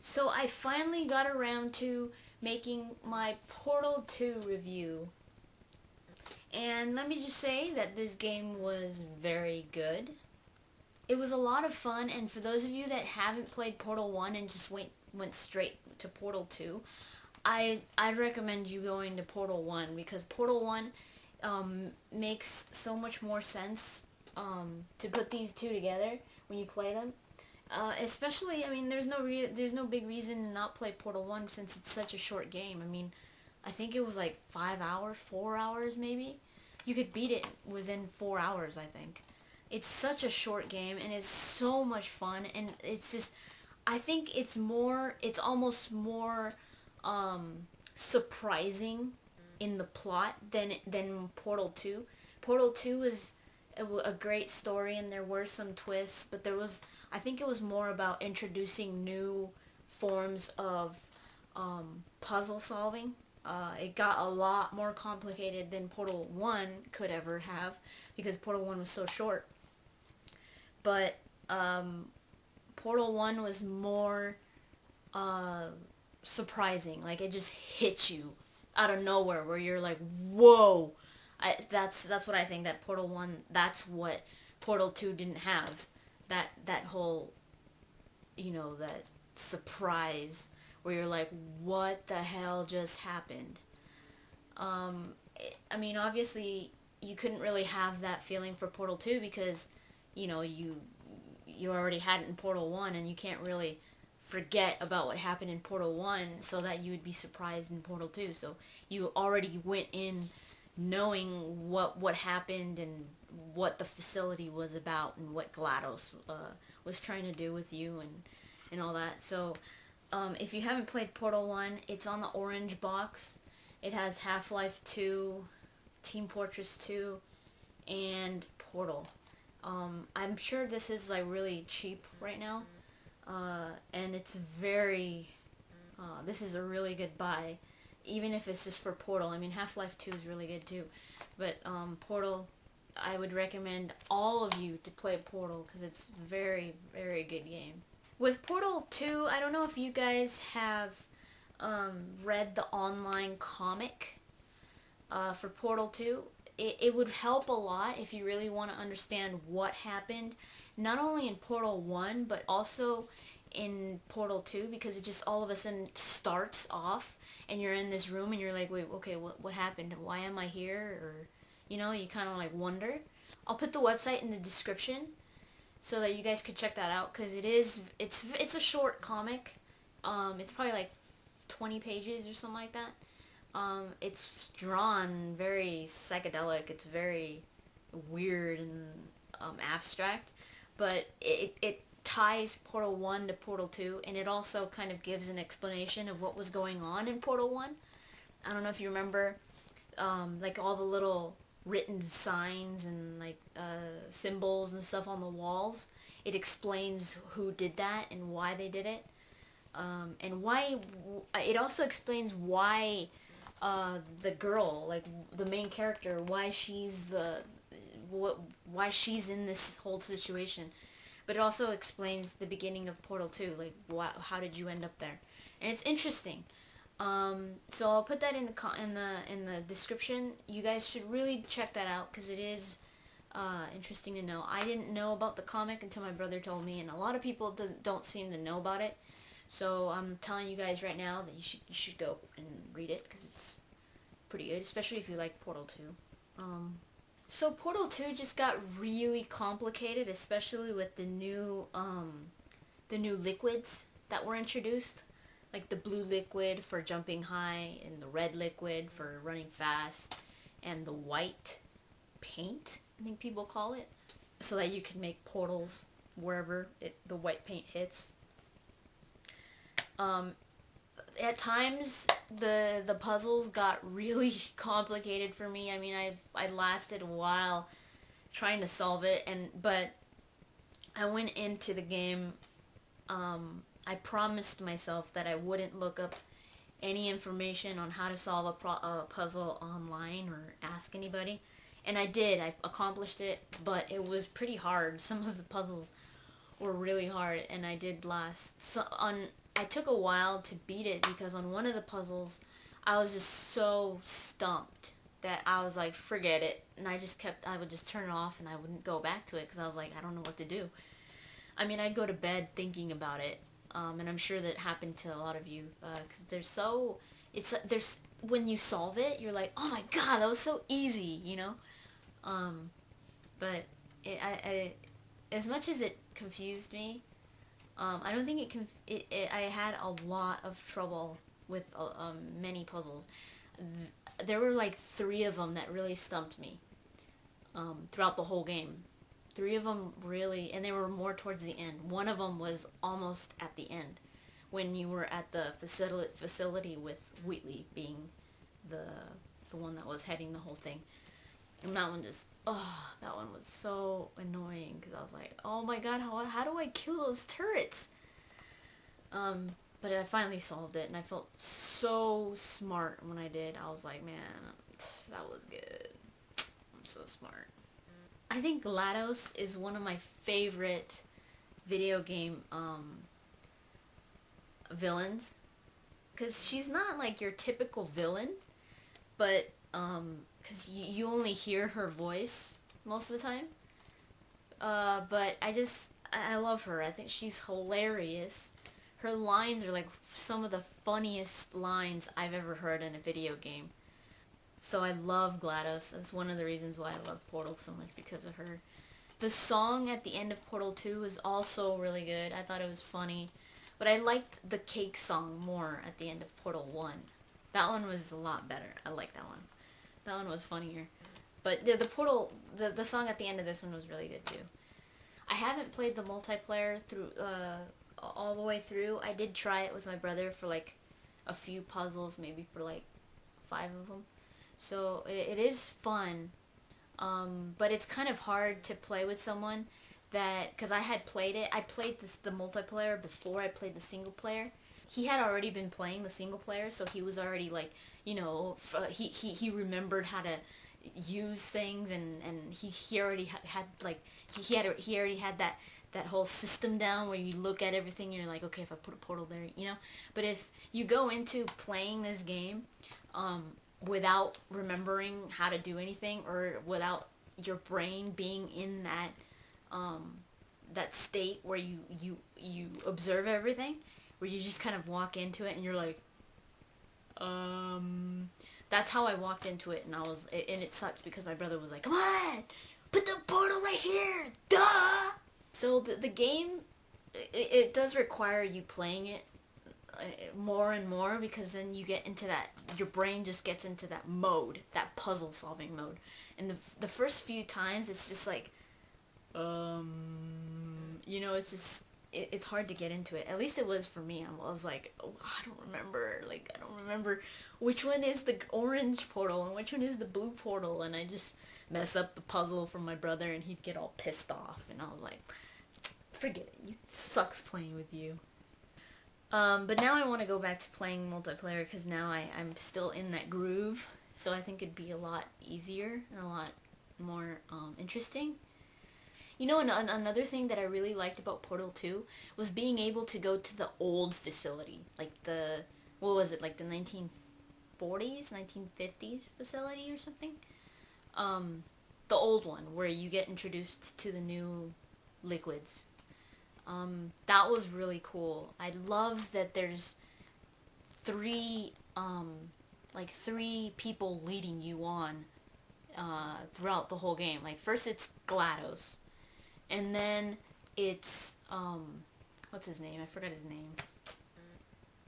So I finally got around to making my Portal 2 review. And let me just say that this game was very good. It was a lot of fun, and for those of you that haven't played Portal 1 and just went straight to Portal 2, I'd recommend you going to Portal 1 because Portal 1 makes so much more sense to put these two together when you play them. Especially, I mean, there's no big reason to not play Portal 1 since it's such a short game. I mean, I think it was like 5 hours, 4 hours maybe. You could beat it within 4 hours, I think. It's such a short game and it's so much fun, and it's just, I think it's almost more surprising in the plot than Portal 2. Portal 2 is a great story and there were some twists, but I think it was more about introducing new forms of puzzle solving. It got a lot more complicated than Portal 1 could ever have because Portal 1 was so short. But Portal 1 was more surprising. Like, it just hit you out of nowhere where you're like, whoa. That's what I think that Portal 1, that's what Portal 2 didn't have. That whole, that surprise where you're like, what the hell just happened? I mean, obviously, you couldn't really have that feeling for Portal 2 because, you already had it in Portal 1 and you can't really forget about what happened in Portal 1 so that you would be surprised in Portal 2. So you already went in knowing what happened and what the facility was about and what GLaDOS was trying to do with you and all that. So if you haven't played Portal 1, it's on the orange box. It has Half-Life 2, Team Fortress 2, and Portal. I'm sure this is like really cheap right now, and it's this is a really good buy, even if it's just for Portal. I mean, Half-Life 2 is really good too, but Portal, I would recommend all of you to play Portal because it's very, very good game. With Portal 2, I don't know if you guys have read the online comic for Portal 2. It would help a lot if you really want to understand what happened, not only in Portal 1, but also in Portal 2, because it just all of a sudden starts off and you're in this room and you're like, wait, okay, what happened? Why am I here? Or, you kind of like wonder. I'll put the website in the description so that you guys could check that out, because it's a short comic. It's probably like 20 pages or something like that. It's drawn very psychedelic. It's very weird and abstract, but it ties Portal 1 to Portal 2, and it also kind of gives an explanation of what was going on in Portal 1. I don't know if you remember, like all the little written signs and like symbols and stuff on the walls. It explains who did that and why they did it, and why. It also explains why the girl, like the main character, why she's in this whole situation. But it also explains the beginning of Portal 2, like how did you end up there, and it's interesting. So I'll put that in the description. You guys should really check that out because it is interesting to know. I didn't know about the comic until my brother told me, and a lot of people don't seem to know about it. So I'm telling you guys right now that you should go and read it because it's pretty good, especially if you like Portal 2. So Portal 2 just got really complicated, especially with the new liquids that were introduced, like the blue liquid for jumping high and the red liquid for running fast and the white paint, I think people call it, so that you can make portals wherever the white paint hits. At times the puzzles got really complicated for me. I mean, I lasted a while trying to solve it, but I went into the game. I promised myself that I wouldn't look up any information on how to solve a puzzle online or ask anybody, and I did. I accomplished it, but it was pretty hard. Some of the puzzles were really hard, and I did last. So I took a while to beat it because on one of the puzzles, I was just so stumped that I was like, forget it. And I would just turn it off and I wouldn't go back to it because I was like, I don't know what to do. I mean, I'd go to bed thinking about it. And I'm sure that happened to a lot of you because there's, when you solve it, you're like, oh my god, that was so easy, you know? Um, but as much as it confused me, I don't think I had a lot of trouble with many puzzles. There were like three of them that really stumped me throughout the whole game. Three of them really, and they were more towards the end. One of them was almost at the end, when you were at the facility with Wheatley being the the one that was heading the whole thing. And that one just, oh, that one was so annoying because I was like, oh my god, how do I kill those turrets? But I finally solved it, and I felt so smart when I did. I was like, man, that was good. I'm so smart. I think GLaDOS is one of my favorite video game villains, because she's not like your typical villain, but because you only hear her voice most of the time. But I love her. I think she's hilarious. Her lines are like some of the funniest lines I've ever heard in a video game. So I love GLaDOS. That's one of the reasons why I love Portal so much, because of her. The song at the end of Portal 2 is also really good. I thought it was funny. But I liked the cake song more at the end of Portal 1. That one was a lot better. I like that one. That one was funnier. But the song at the end of this one was really good too. I haven't played the multiplayer through all the way through. I did try it with my brother for like a few puzzles, maybe for like 5 of them. So it is fun, but it's kind of hard to play with someone that, because I had played it. I played the multiplayer before I played the single player. He had already been playing the single player, so he was already like, you know, he remembered how to use things, and he already had like he already had that whole system down where you look at everything and you're like, okay, if I put a portal there, you know. But if you go into playing this game without remembering how to do anything, or without your brain being in that state where you observe everything, where you just kind of walk into it and you're like, that's how I walked into it, and it sucked because my brother was like, come on, put the portal right here, duh. So the game, it does require you playing it more and more, because then you get into that, your brain just gets into that mode, that puzzle solving mode. And the first few times it's just like, you know, it's just, it's hard to get into it. At least it was for me. I was like, oh, I don't remember which one is the orange portal and which one is the blue portal, and I just mess up the puzzle for my brother and he'd get all pissed off, and I was like, forget it, it sucks playing with you. But now I want to go back to playing multiplayer, because now I'm still in that groove, so I think it'd be a lot easier and a lot more interesting. You know, another thing that I really liked about Portal 2 was being able to go to the old facility, like what was it, like the 1940s, 1950s facility or something? The old one, where you get introduced to the new liquids. That was really cool. I love that there's three people leading you on throughout the whole game. Like, first it's GLaDOS, and then it's what's his name? I forgot his name.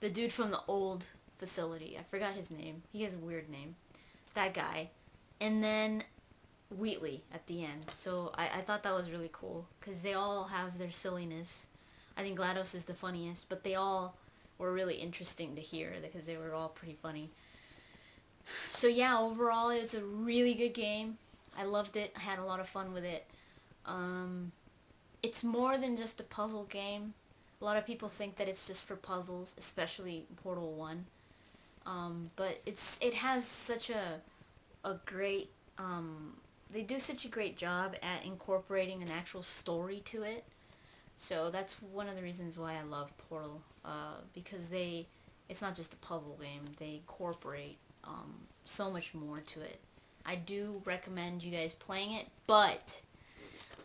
The dude from the old facility. I forgot his name. He has a weird name. That guy. And then Wheatley at the end. So I thought that was really cool, because they all have their silliness. I think GLaDOS is the funniest, but they all were really interesting to hear because they were all pretty funny. So yeah, overall it's a really good game. I loved it. I had a lot of fun with it. It's more than just a puzzle game. A lot of people think that it's just for puzzles, especially Portal 1. But it has such a great they do such a great job at incorporating an actual story to it. So that's one of the reasons why I love Portal, because it's not just a puzzle game. They incorporate so much more to it. I do recommend you guys playing it, but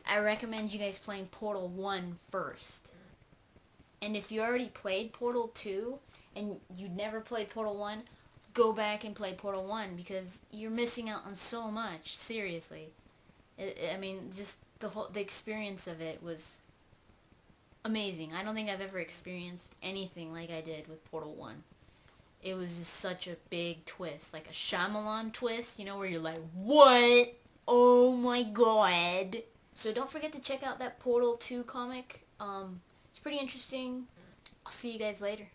I recommend you guys playing Portal 1 first. And if you already played Portal 2 and you never played Portal 1, go back and play Portal 1 because you're missing out on so much. Seriously. I mean, just the experience of it was amazing. I don't think I've ever experienced anything like I did with Portal 1. It was just such a big twist, like a Shyamalan twist, where you're like, what? Oh my god. So don't forget to check out that Portal 2 comic. It's pretty interesting. I'll see you guys later.